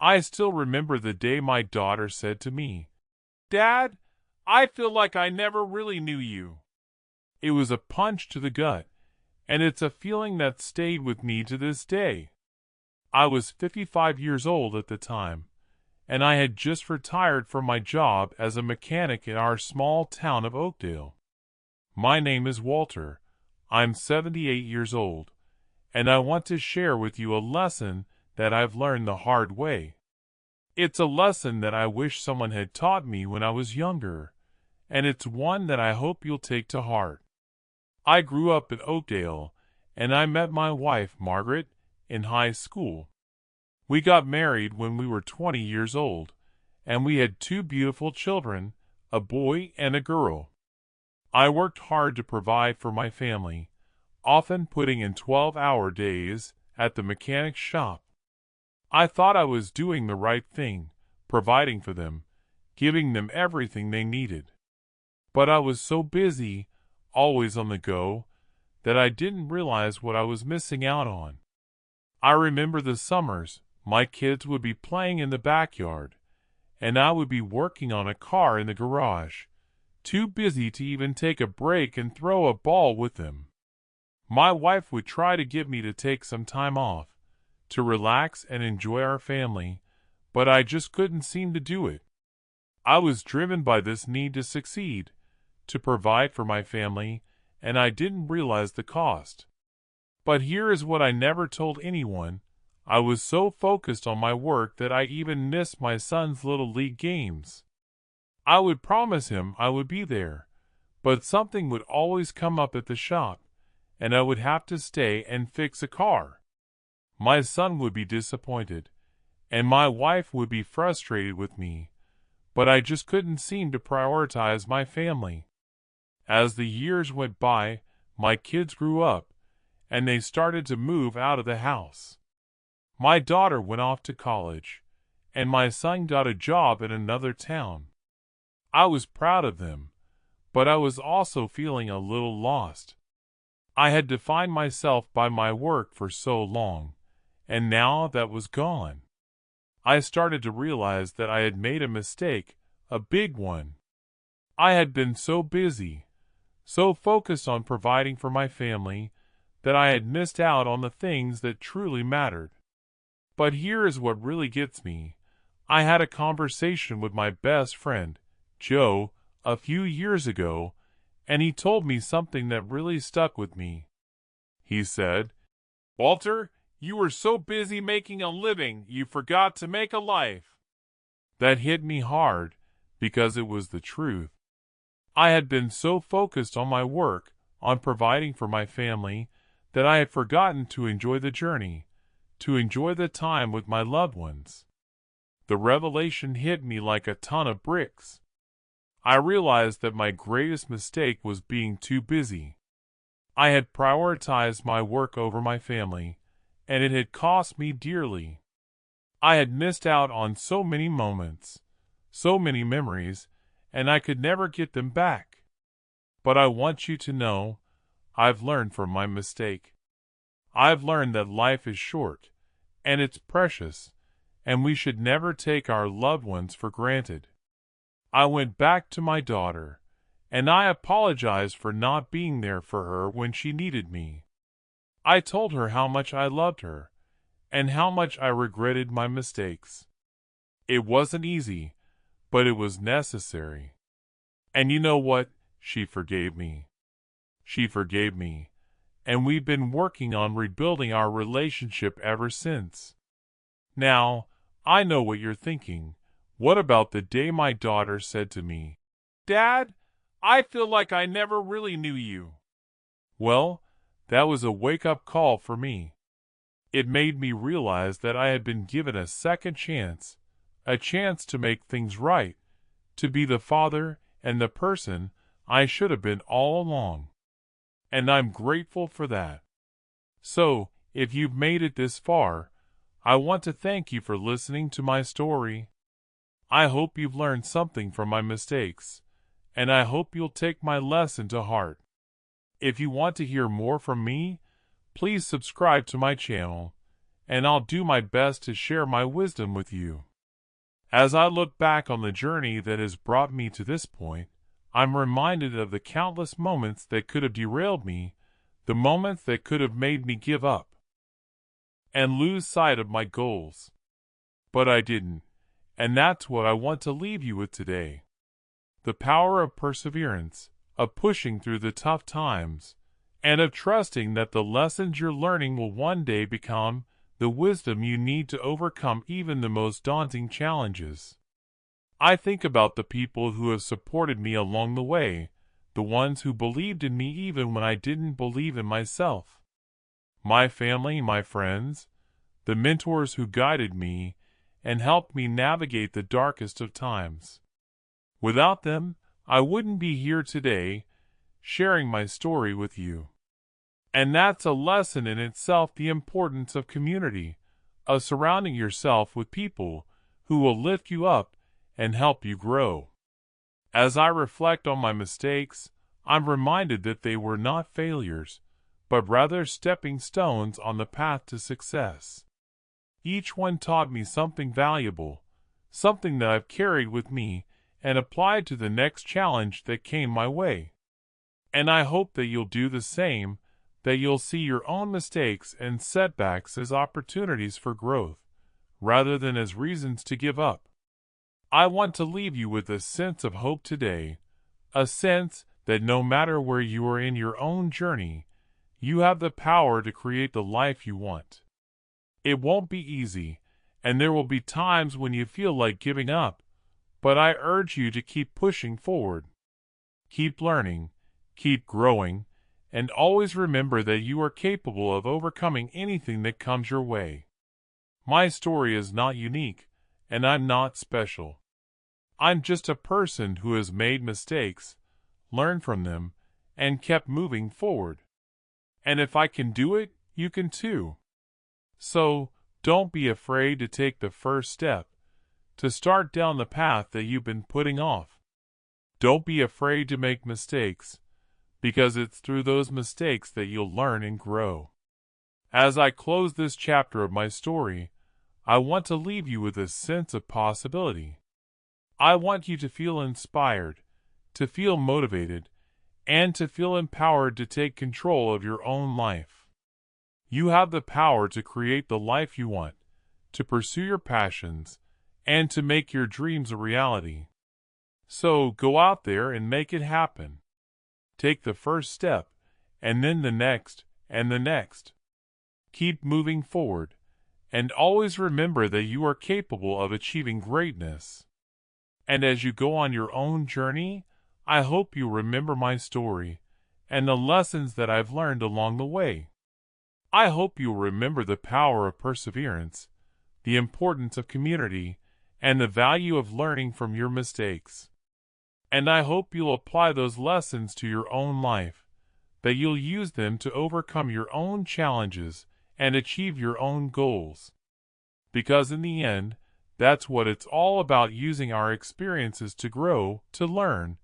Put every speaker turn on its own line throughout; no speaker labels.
I still remember the day my daughter said to me, "Dad, I feel like I never really knew you." It was a punch to the gut, and it's a feeling that stayed with me to this day. I was 55 years old at the time, and I had just retired from my job as a mechanic in our small town of Oakdale. My name is Walter. I'm 78 years old, and I want to share with you a lesson that I've learned the hard way. It's a lesson that I wish someone had taught me when I was younger, and it's one that I hope you'll take to heart. I grew up in Oakdale, and I met my wife, Margaret, in high school. We got married when we were 20 years old, and we had two beautiful children, a boy and a girl. I worked hard to provide for my family, often putting in 12-hour days at the mechanic's shop. I thought I was doing the right thing, providing for them, giving them everything they needed. But I was so busy, always on the go, that I didn't realize what I was missing out on. I remember the summers, my kids would be playing in the backyard, and I would be working on a car in the garage, too busy to even take a break and throw a ball with them. My wife would try to get me to take some time off, to relax and enjoy our family, but I just couldn't seem to do it. I was driven by this need to succeed, to provide for my family, and I didn't realize the cost. But here is what I never told anyone. I was so focused on my work that I even missed my son's little league games. I would promise him I would be there, but something would always come up at the shop, and I would have to stay and fix a car. My son would be disappointed, and my wife would be frustrated with me, but I just couldn't seem to prioritize my family. As the years went by, my kids grew up, and they started to move out of the house. My daughter went off to college, and my son got a job in another town. I was proud of them, but I was also feeling a little lost. I had defined myself by my work for so long, and now that was gone. I started to realize that I had made a mistake, a big one. I had been so busy, so focused on providing for my family, that I had missed out on the things that truly mattered. But here is what really gets me. I had a conversation with my best friend, Joe, a few years ago, and he told me something that really stuck with me. He said, "Walter, you were so busy making a living, you forgot to make a life." That hit me hard, because it was the truth. I had been so focused on my work, on providing for my family, that I had forgotten to enjoy the journey, to enjoy the time with my loved ones. The revelation hit me like a ton of bricks. I realized that my greatest mistake was being too busy. I had prioritized my work over my family, and it had cost me dearly. I had missed out on so many moments, so many memories, and I could never get them back. But I want you to know, I've learned from my mistake. I've learned that life is short, and it's precious, and we should never take our loved ones for granted. I went back to my daughter, and I apologized for not being there for her when she needed me. I told her how much I loved her, and how much I regretted my mistakes. It wasn't easy, but it was necessary. And you know what? She forgave me. She forgave me, and we've been working on rebuilding our relationship ever since. Now, I know what you're thinking. What about the day my daughter said to me, "Dad, I feel like I never really knew you"? Well, that was a wake-up call for me. It made me realize that I had been given a second chance, a chance to make things right, to be the father and the person I should have been all along. And I'm grateful for that. So, if you've made it this far, I want to thank you for listening to my story. I hope you've learned something from my mistakes, and I hope you'll take my lesson to heart. If you want to hear more from me, please subscribe to my channel, and I'll do my best to share my wisdom with you. As I look back on the journey that has brought me to this point, I'm reminded of the countless moments that could have derailed me, the moments that could have made me give up and lose sight of my goals. But I didn't, and that's what I want to leave you with today. The power of perseverance, of pushing through the tough times, and of trusting that the lessons you're learning will one day become the wisdom you need to overcome even the most daunting challenges. I think about the people who have supported me along the way, the ones who believed in me even when I didn't believe in myself. My family, my friends, the mentors who guided me and helped me navigate the darkest of times. Without them, I wouldn't be here today, sharing my story with you. And that's a lesson in itself, the importance of community, of surrounding yourself with people who will lift you up and help you grow. As I reflect on my mistakes, I'm reminded that they were not failures, but rather stepping stones on the path to success. Each one taught me something valuable, something that I've carried with me and applied to the next challenge that came my way. And I hope that you'll do the same, that you'll see your own mistakes and setbacks as opportunities for growth, rather than as reasons to give up. I want to leave you with a sense of hope today, a sense that no matter where you are in your own journey, you have the power to create the life you want. It won't be easy, and there will be times when you feel like giving up, but I urge you to keep pushing forward. Keep learning, keep growing, and always remember that you are capable of overcoming anything that comes your way. My story is not unique, and I'm not special. I'm just a person who has made mistakes, learned from them, and kept moving forward. And if I can do it, you can too. So, don't be afraid to take the first step, to start down the path that you've been putting off. Don't be afraid to make mistakes, because it's through those mistakes that you'll learn and grow. As I close this chapter of my story, I want to leave you with a sense of possibility. I want you to feel inspired, to feel motivated, and to feel empowered to take control of your own life. You have the power to create the life you want, to pursue your passions, and to make your dreams a reality. So go out there and make it happen. Take the first step, and then the next, and the next. Keep moving forward, and always remember that you are capable of achieving greatness. And as you go on your own journey, I hope you remember my story and the lessons that I've learned along the way. I hope you'll remember the power of perseverance, the importance of community, and the value of learning from your mistakes. And I hope you'll apply those lessons to your own life, that you'll use them to overcome your own challenges and achieve your own goals. Because in the end, that's what it's all about, using our experiences to grow, to learn,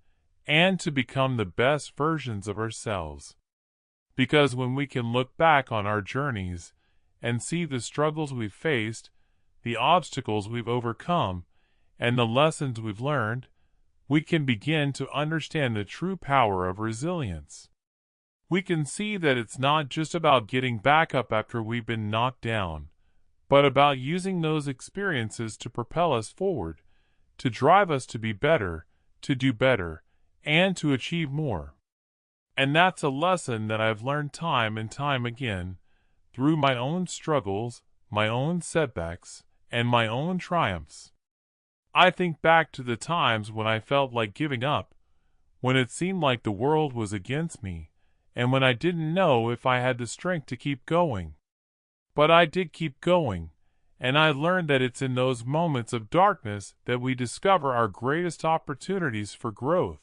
and to become the best versions of ourselves. Because when we can look back on our journeys and see the struggles we've faced, the obstacles we've overcome, and the lessons we've learned, we can begin to understand the true power of resilience. We can see that it's not just about getting back up after we've been knocked down, but about using those experiences to propel us forward, to drive us to be better, to do better, and to achieve more. And that's a lesson that I've learned time and time again, through my own struggles, my own setbacks, and my own triumphs. I think back to the times when I felt like giving up, when it seemed like the world was against me, and when I didn't know if I had the strength to keep going. But I did keep going, and I learned that it's in those moments of darkness that we discover our greatest opportunities for growth.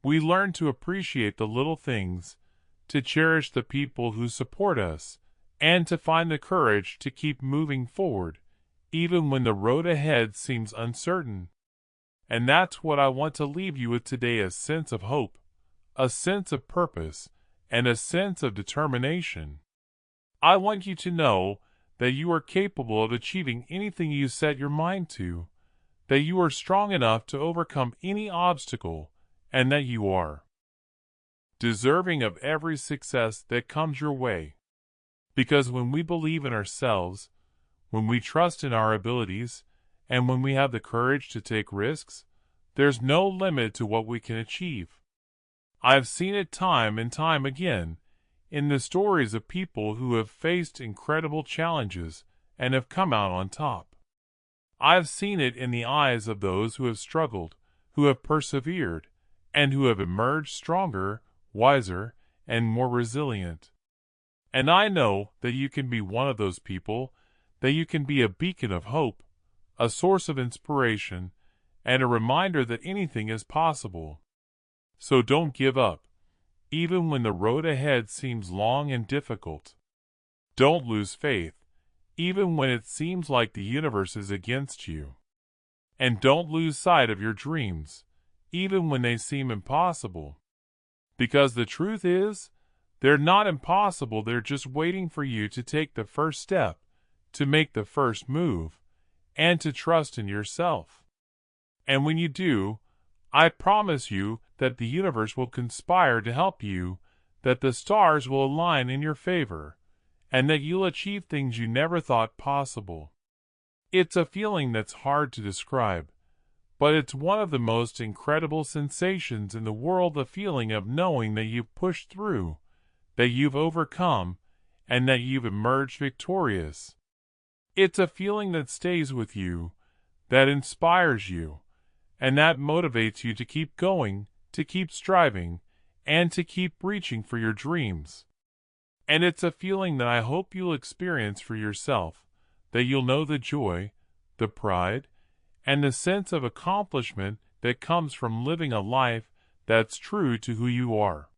We learn to appreciate the little things, to cherish the people who support us, and to find the courage to keep moving forward, even when the road ahead seems uncertain. And that's what I want to leave you with today: a sense of hope, a sense of purpose, and a sense of determination. I want you to know that you are capable of achieving anything you set your mind to, that you are strong enough to overcome any obstacle, and that you are deserving of every success that comes your way. Because when we believe in ourselves, when we trust in our abilities, and when we have the courage to take risks, there's no limit to what we can achieve. I've seen it time and time again in the stories of people who have faced incredible challenges and have come out on top. I've seen it in the eyes of those who have struggled, who have persevered, and who have emerged stronger, wiser, and more resilient. And I know that you can be one of those people, that you can be a beacon of hope, a source of inspiration, and a reminder that anything is possible. So don't give up, even when the road ahead seems long and difficult. Don't lose faith, even when it seems like the universe is against you. And don't lose sight of your dreams, even when they seem impossible. Because the truth is, they're not impossible, they're just waiting for you to take the first step, to make the first move, and to trust in yourself. And when you do, I promise you that the universe will conspire to help you, that the stars will align in your favor, and that you'll achieve things you never thought possible. It's a feeling that's hard to describe, but it's one of the most incredible sensations in the world, the feeling of knowing that you've pushed through, that you've overcome, and that you've emerged victorious. It's a feeling that stays with you, that inspires you, and that motivates you to keep going, to keep striving, and to keep reaching for your dreams. And it's a feeling that I hope you'll experience for yourself, that you'll know the joy, the pride, and the sense of accomplishment that comes from living a life that's true to who you are.